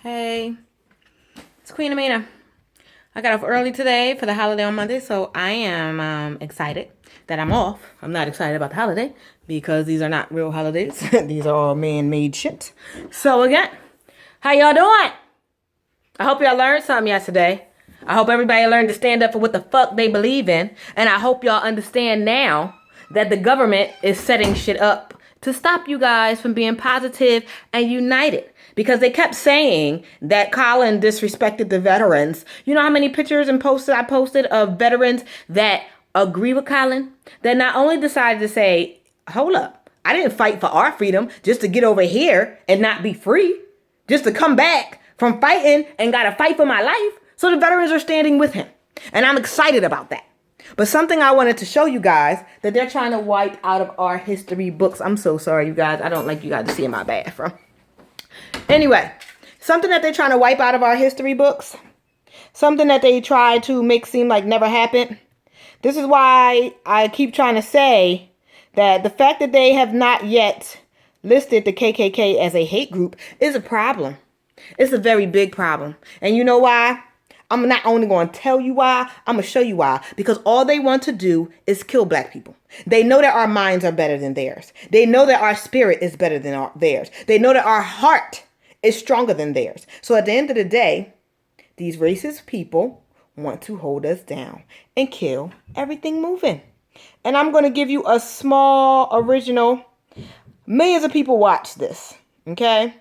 Hey, it's Queen Amina. I got off early today for the holiday on Monday, so I am excited that I'm off. I'm not excited about the holiday because these are not real holidays. These are all man-made shit. So again, how y'all doing? I hope y'all learned something yesterday. I hope everybody learned to stand up for what the fuck they believe in. And I hope y'all understand now that the government is setting shit up to stop you guys from being positive and united. Because they kept saying that Colin disrespected the veterans. You know how many pictures and posts I posted of veterans that agree with Colin? That not only decided to say, hold up, I didn't fight for our freedom just to get over here and not be free. Just to come back from fighting and got to fight for my life. So the veterans are standing with him. And I'm excited about that. But something I wanted to show you guys that they're trying to wipe out of our history books. I'm so sorry, you guys. I don't like you guys to see in my bathroom. Anyway, something that they're trying to wipe out of our history books. Something that they try to make seem like never happened. This is why I keep trying to say that the fact that they have not yet listed the KKK as a hate group is a problem. It's a very big problem. And you know why? I'm not only going to tell you why, I'm going to show you why. Because all they want to do is kill black people. They know that our minds are better than theirs. They know that our spirit is better than theirs. They know that our heart is stronger than theirs. So at the end of the day, these racist people want to hold us down and kill everything moving. And I'm going to give you a small original. Millions of people watch this. Okay?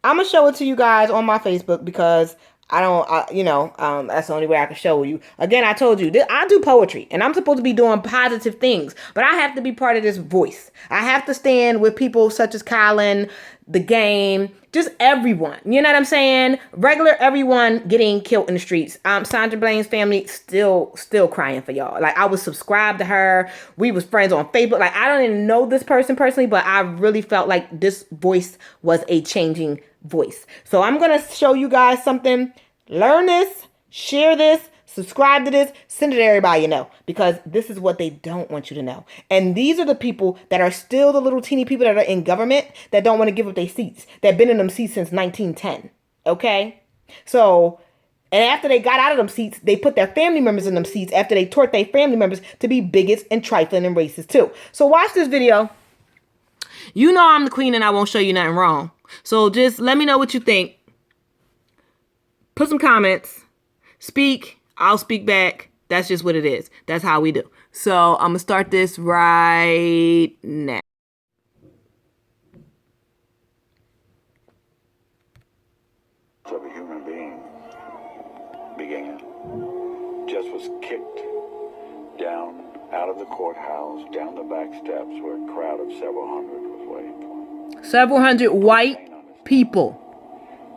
I'm going to show it to you guys on my Facebook because that's the only way I can show you. Again, I told you, I do poetry and I'm supposed to be doing positive things, but I have to be part of this voice. I have to stand with people such as Colin, the game, just everyone. You know what I'm saying? Regular everyone getting killed in the streets. Sandra Bland's family still crying for y'all. Like, I was subscribed to her. We was friends on Facebook. Like, I don't even know this person personally, but I really felt like this voice was a changing voice. So I'm going to show you guys something. Learn this, share this, subscribe to this, send it to everybody you know, because this is what they don't want you to know. And these are the people that are still the little teeny people that are in government that don't want to give up their seats, that have been in them seats since 1910. Okay? So, and after they got out of them seats, they put their family members in them seats after they taught their family members to be bigots and trifling and racist too. So watch this video. You know I'm the queen and I won't show you nothing wrong. So just let me know what you think. Put some comments. Speak. I'll speak back. That's just what it is. That's how we do. So I'm going to start this right now. Of a human being began. Jess was kicked down out of the courthouse, down the back steps where a crowd of several hundred was waiting for him. Several hundred white people.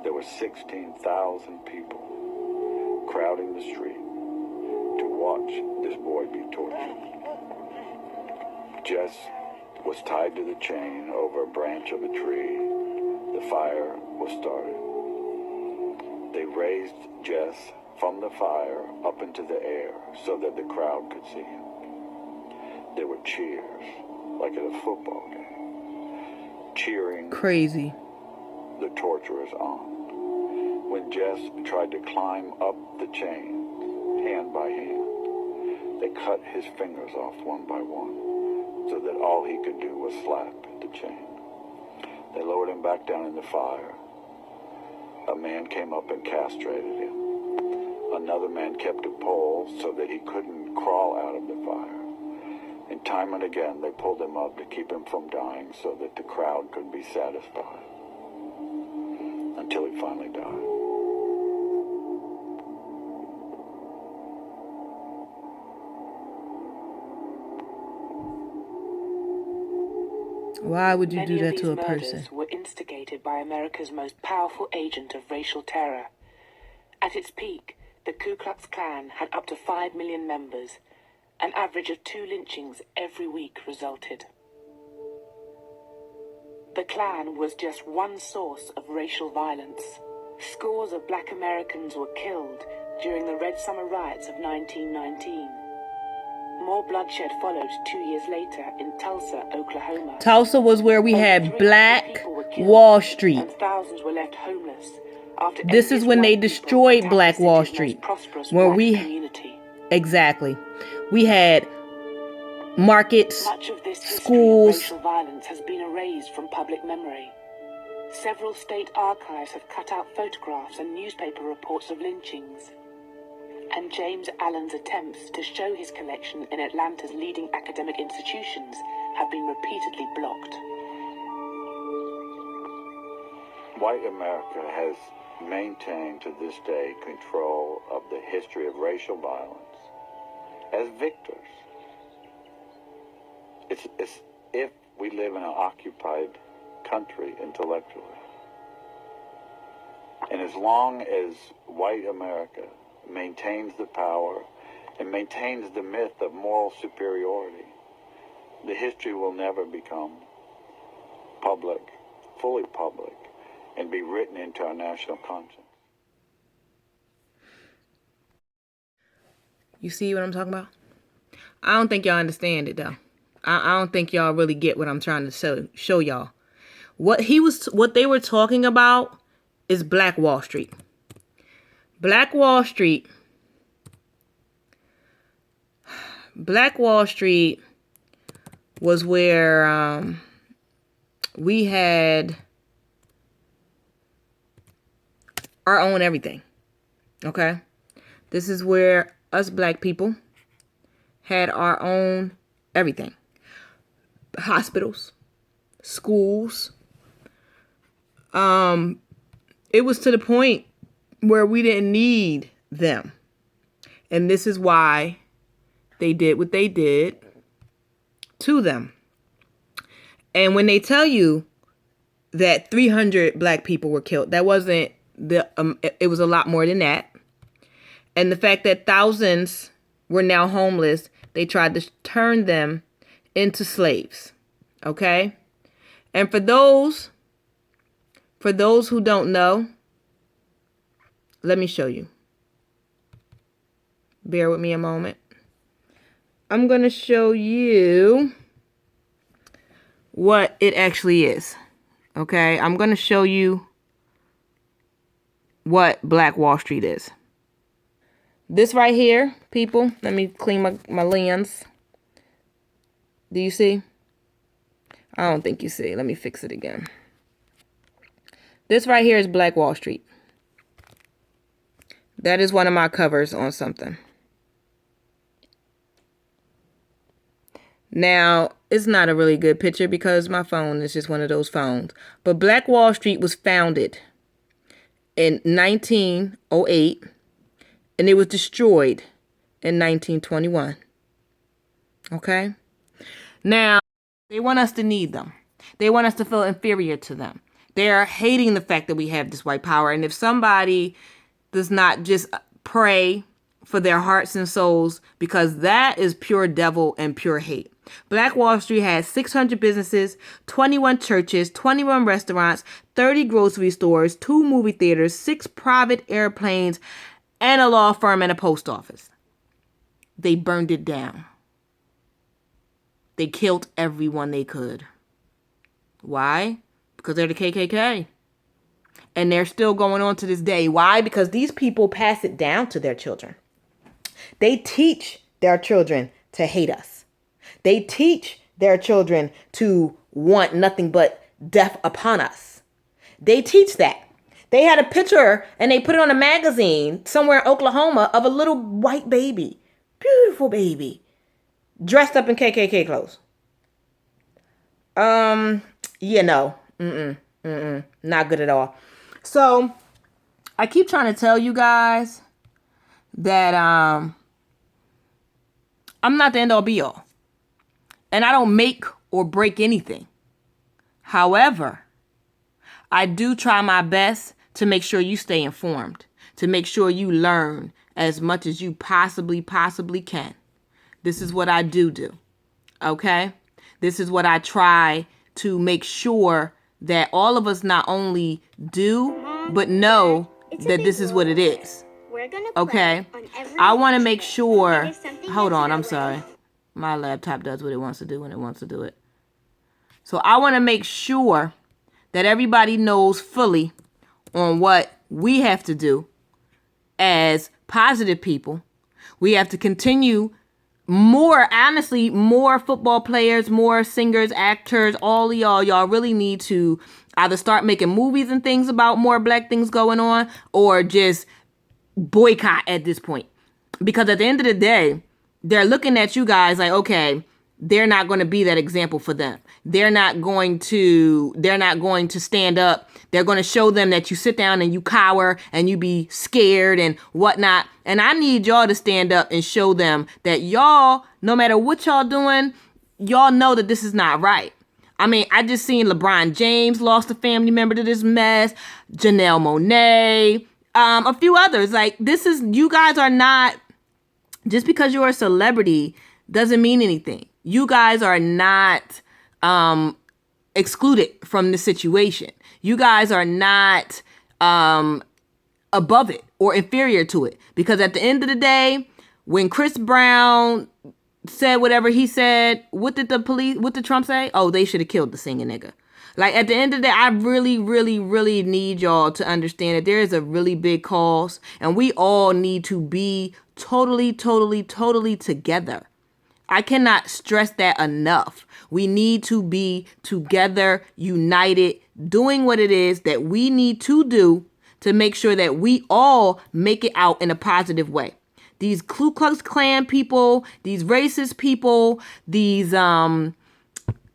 There were 16,000 people crowding the street to watch this boy be tortured. Jess was tied to the chain over a branch of a tree. The fire was started. They raised Jess from the fire up into the air so that the crowd could see him. There were cheers, like at a football game, cheering Crazy. the torturers on. When Jess tried to climb up the chain, hand by hand, they cut his fingers off one by one so that all he could do was slap at the chain. They lowered him back down in the fire. A man came up and castrated him. Another man kept a pole so that he couldn't crawl out of the fire. And time and again, they pulled him up to keep him from dying so that the crowd could be satisfied. Until he finally died. Why would you Many do of that to a these person? murders were instigated by America's most powerful agent of racial terror. At its peak, the Ku Klux Klan had up to 5 million members. An average of 2 lynchings every week resulted. The Klan was just one source of racial violence. Scores of black Americans were killed during the Red Summer riots of 1919. More bloodshed followed 2 years later in Tulsa, Oklahoma. Tulsa was where we Over had 300 Black people were killed, Wall Street. and thousands were left homeless After This is envious when they white people destroyed attacked Black the Wall city's most Street. prosperous When black we community. exactly, we had markets, Much of this history of schools. racial violence has been erased from public memory. Several state archives have cut out photographs and newspaper reports of lynchings. And James Allen's attempts to show his collection in Atlanta's leading academic institutions have been repeatedly blocked. White America has maintained to this day control of the history of racial violence as victors. It's if we live in an occupied country intellectually. And as long as white America maintains the power and maintains the myth of moral superiority, the history will never become public, fully public, and be written into our national conscience. You see what I'm talking about? I don't think y'all understand it though. I don't think y'all really get what I'm trying to show y'all. What they were talking about is Black Wall Street. Black Wall Street was where we had our own everything. Okay? This is where us black people had our own everything. Hospitals, schools. It was to the point where we didn't need them. And this is why they did what they did to them. And when they tell you that 300 black people were killed, that wasn't it was a lot more than that. And the fact that thousands were now homeless, they tried to turn them into slaves. Okay? And for those who don't know, let me show you. Bear with me a moment. I'm going to show you what it actually is. Okay? I'm going to show you what Black Wall Street is. This right here, people, let me clean my lens. Do you see? I don't think you see. Let me fix it again. This right here is Black Wall Street. That is one of my covers on something. Now, it's not a really good picture because my phone is just one of those phones. But Black Wall Street was founded in 1908 and it was destroyed in 1921. Okay? Now, they want us to need them. They want us to feel inferior to them. They are hating the fact that we have this white power. And if somebody does not just pray for their hearts and souls, because that is pure devil and pure hate. Black Wall Street has 600 businesses, 21 churches, 21 restaurants, 30 grocery stores, 2 movie theaters, 6 private airplanes, and a law firm and a post office. They burned it down. They killed everyone they could. Why? Because they're the KKK. And they're still going on to this day. Why? Because these people pass it down to their children. They teach their children to hate us. They teach their children to want nothing but death upon us. They teach that. They had a picture and they put it on a magazine somewhere in Oklahoma of a little white baby. Beautiful baby. Dressed up in KKK clothes. No. Not good at all. So, I keep trying to tell you guys that I'm not the end all be all. And I don't make or break anything. However, I do try my best to make sure you stay informed, to make sure you learn as much as you possibly can. This is what I do. Okay? This is what I try to make sure that all of us not only do, but know that this is what it is. Okay? I want to make sure... Hold on, I'm sorry. My laptop does what it wants to do when it wants to do it. So I want to make sure that everybody knows fully on what we have to do as positive people. We have to continue more, honestly, more football players, more singers, actors, all of y'all really need to either start making movies and things about more black things going on, or just boycott at this point. Because at the end of the day, they're looking at you guys like, okay, they're not going to be that example for them. They're not going to stand up. They're going to show them that you sit down and you cower and you be scared and whatnot. And I need y'all to stand up and show them that y'all, no matter what y'all doing, y'all know that this is not right. I mean, I just seen LeBron James lost a family member to this mess. Janelle Monáe, a few others. Like, you guys are not, just because you're a celebrity doesn't mean anything. You guys are not excluded from the situation. You guys are not above it or inferior to it. Because at the end of the day, when Chris Brown said whatever he said, what did Trump say? Oh, they should have killed the singing nigga. Like, at the end of the day, I really, really, really need y'all to understand that there is a really big cause, and we all need to be totally, totally, totally together. I cannot stress that enough. We need to be together, united, doing what it is that we need to do to make sure that we all make it out in a positive way. These Ku Klux Klan people, these racist people, these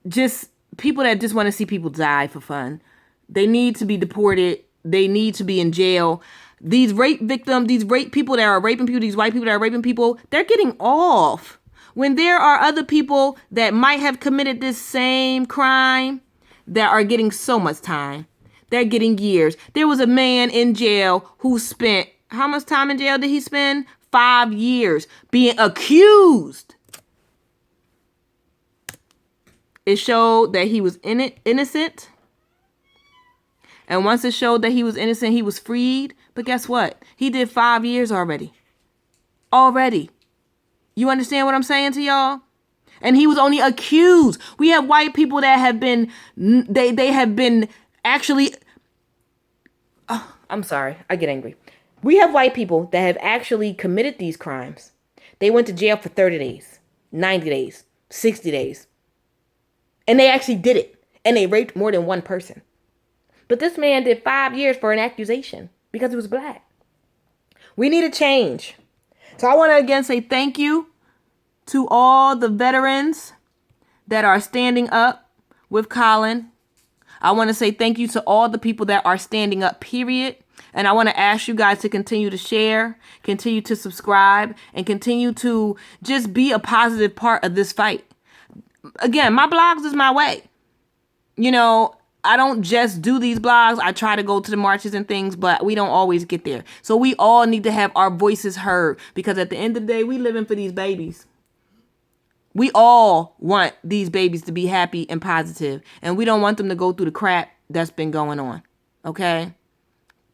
just people that just want to see people die for fun. They need to be deported. They need to be in jail. These rape victims, these rape people that are raping people, these white people that are raping people, they're getting off. When there are other people that might have committed this same crime that are getting so much time. They're getting years. There was a man in jail who spent, how much time in jail did he spend? 5 years being accused. It showed that he was innocent. And once it showed that he was innocent, he was freed. But guess what? He did 5 years already. You understand what I'm saying to y'all? And he was only accused. We have white people that have been, they have been actually, I'm sorry, I get angry. We have white people that have actually committed these crimes. They went to jail for 30 days, 90 days, 60 days. And they actually did it. And they raped more than one person. But this man did 5 years for an accusation because he was black. We need a change. So I want to again say thank you to all the veterans that are standing up with Colin. I want to say thank you to all the people that are standing up, period. And I want to ask you guys to continue to share, continue to subscribe, and continue to just be a positive part of this fight. Again, my blogs is my way. You know, I don't just do these blogs. I try to go to the marches and things, but we don't always get there. So we all need to have our voices heard, because at the end of the day, we living for these babies. We all want these babies to be happy and positive, and we don't want them to go through the crap that's been going on. Okay?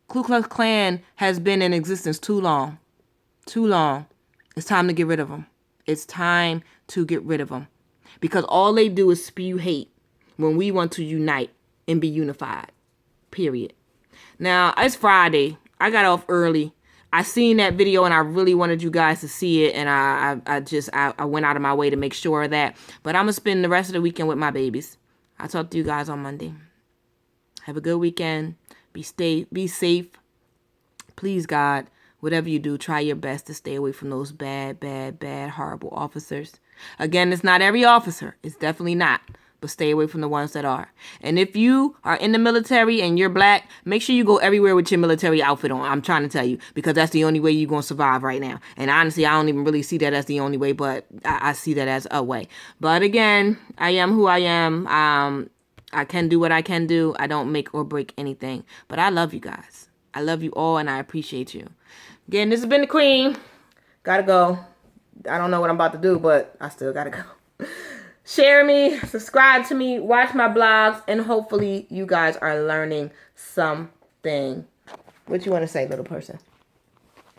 Ku Klux Klan has been in existence too long. Too long. It's time to get rid of them. It's time to get rid of them. Because all they do is spew hate when we want to unite and be unified. Period. Now, it's Friday. I got off early. I seen that video and I really wanted you guys to see it. And I went out of my way to make sure of that. But I'm going to spend the rest of the weekend with my babies. I'll talk to you guys on Monday. Have a good weekend. Be safe. Please, God, whatever you do, try your best to stay away from those bad, horrible officers. Again, it's not every officer. It's definitely not. But stay away from the ones that are. And if you are in the military and you're black, make sure you go everywhere with your military outfit on. I'm trying to tell you, because that's the only way you're going to survive right now. And honestly, I don't even really see that as the only way, but I see that as a way. But again, I am who I am. I can do what I can do. I don't make or break anything. But I love you guys. I love you all, and I appreciate you. Again, this has been the Queen. Gotta go. I don't know what I'm about to do, but I still gotta go. Share me, subscribe to me, watch my blogs, and hopefully you guys are learning something. What you want to say, little person?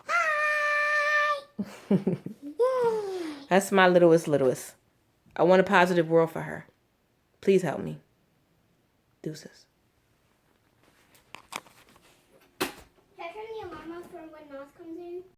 Hi! That's my littlest. I want a positive world for her. Please help me. Deuces. for when Nas comes in?